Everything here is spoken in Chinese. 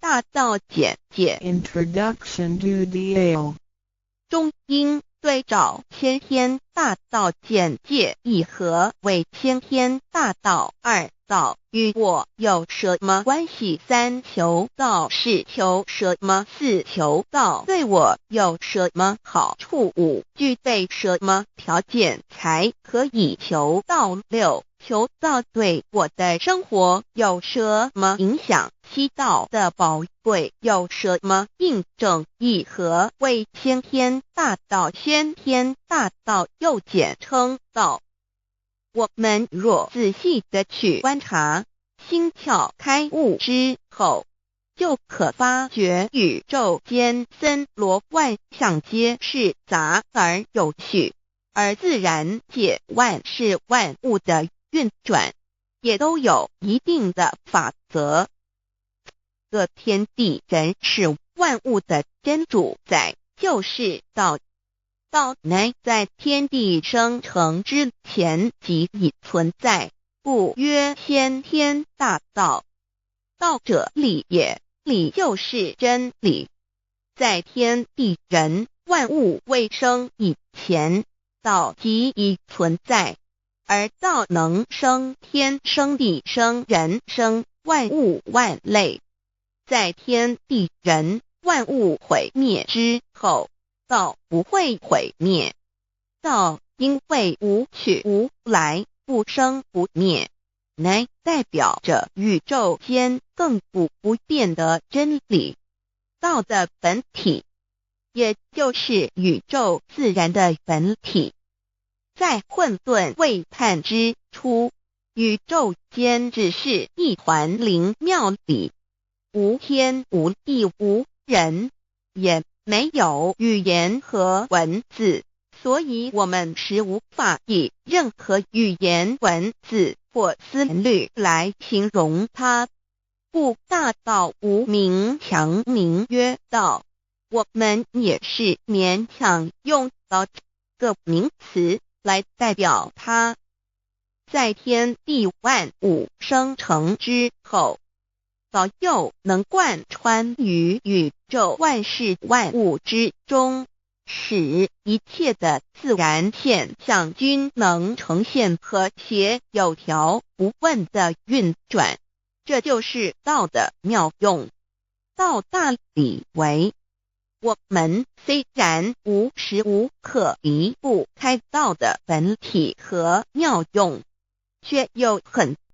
大道简介 Introduction to DL 中英对照先天大道简介一和为先天大道二道与我有什么关系？三求道是求什么？四求道对我有什么好处？五具备什么条件才可以求道？六求道对我的生活有什么影响？七道的宝贵有什么印证？一和为先天大道，先天大道又简称道。我们若仔细地去观察，心窍开悟之后，就可发觉宇宙间森罗万象皆是杂而有序，而自然界万事万物的运转也都有一定的法则。这天地人是万物的真主宰，就是道。道乃在天地生成之前即已存在，故曰先天大道。道者理也，理就是真理。在天地人万物未生以前，道即已存在，而道能生天、生地、生人、生万物万类。在天地人万物毁灭之后，道不会毁灭。道因为无去无来，不生不灭，乃代表着宇宙间亘古不变的真理。道的本体，也就是宇宙自然的本体。在混沌未判之初，宇宙间只是一团灵妙理，无天无地无人，也没有语言和文字，所以我们实无法以任何语言文字或思虑来形容它。故大道无名，强名曰道。我们也是勉强用到这个名词来代表它。在天地万物生成之后，道又能贯穿于宇宙万事万物之中，使一切的自然现象均能呈现和谐有条不紊的运转。这就是道的妙用。道大理为，我们虽然无时无刻离不开道的本体和妙用，却又很